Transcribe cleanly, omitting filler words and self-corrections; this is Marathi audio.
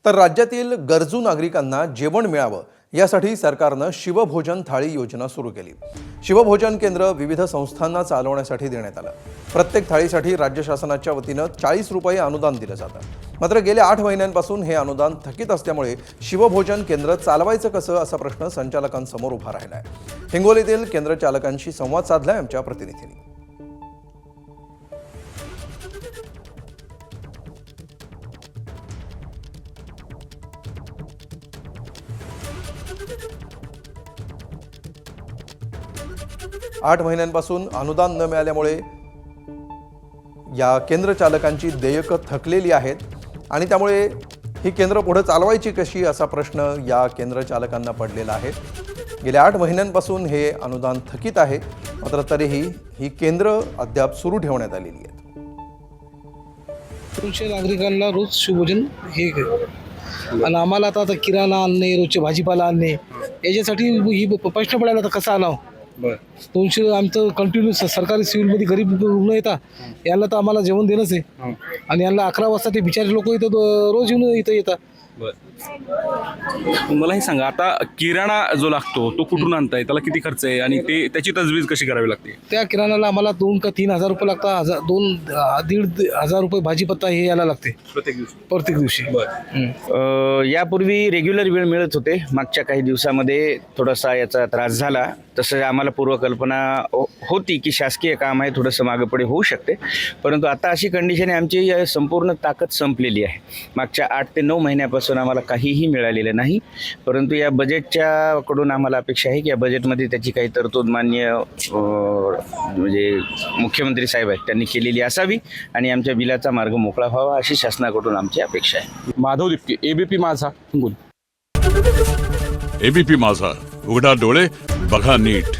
तर राज्यातील गरजू नागरिकांना जेवण मिळावं यासाठी सरकारनं शिवभोजन थाळी योजना सुरू केली। शिवभोजन केंद्र विविध संस्थांना चालवण्यासाठी देण्यात आलं। प्रत्येक थाळीसाठी राज्य शासनाच्या वतीनं 40 रुपये अनुदान दिलं जातं। मात्र गेल्या 8 महिन्यांपासून हे अनुदान थकीत असल्यामुळे शिवभोजन केंद्र चालवायचं कसं असा प्रश्न संचालकांसमोर उभा राहिलाय। हिंगोलीतील केंद्र चालकांशी संवाद साधलाय आमच्या प्रतिनिधींनी। 8 महिन्यांपासून अनुदान न मिळाल्यामुळे या केंद्र चालकांची देयकं थकलेली आहेत आणि त्यामुळे ही केंद्र पुढे चालवायची कशी असा प्रश्न या केंद्र चालकांना पडलेला आहे। गेल्या 8 महिन्यांपासून हे अनुदान थकीत आहे, मात्र तरीही ही केंद्र अद्याप सुरू ठेवण्यात आलेली आहेत। 200 नागरिकांना रोज शिवभोजन हे आणि आम्हाला आता किराणा आणणे, रोजचे भाजीपाला आणणे याच्यासाठी ही प्रश्न पडायला आता कसा आणावं। 200 आमचं कंटिन्यू सरकारी सिव्हिलमध्ये गरीब रुग्ण येतात, याला तर आम्हाला जेवण देणंच आहे आणि यांना 11 वाजता ते बिचारे लोक इथं रोज येऊन इथं येतात। मला हे सांगा, आता किराणा जो लागतो तो कुठून आणताय, त्याला किती खर्च आहे आणि ते त्याची तजवीज कशी करावी लागते? त्या किराणाला आम्हाला 2 का 3 हजार रुपये लागतात। 2-1.5 हजार रुपये भाजीपत्ता हे यायला लागते प्रत्येक दिवशी। यापूर्वी रेग्युलर वेळ मिळत होते, मागच्या काही दिवसामध्ये थोडासा याचा त्रास झाला। तसं आम्हाला पूर्वकल्पना होती की शासकीय काम आहे, थोडंसं मागेपुढे होऊ शकते, परंतु आता अशी कंडिशन आहे, आमची संपूर्ण ताकद संपलेली आहे। मागच्या 8 ते 9 महिन्यापासून आम्हाला काहीही मिळालेलं नाही, परंतु या बजेटच्या कडून आम्हाला अपेक्षा आहे की या बजेटमध्ये त्याची काही तरतूद मान्य म्हणजे मुख्यमंत्री साहेब आहेत त्यांनी केलेली असावी आणि आमच्या बिलाचा मार्ग मोकळा व्हावा अशी शासनाकडून आमची अपेक्षा आहे। माधव दिपके, एबीपी माझा, हिंगोली। एबीपी माझा, उघडा डोळे बघा नीट।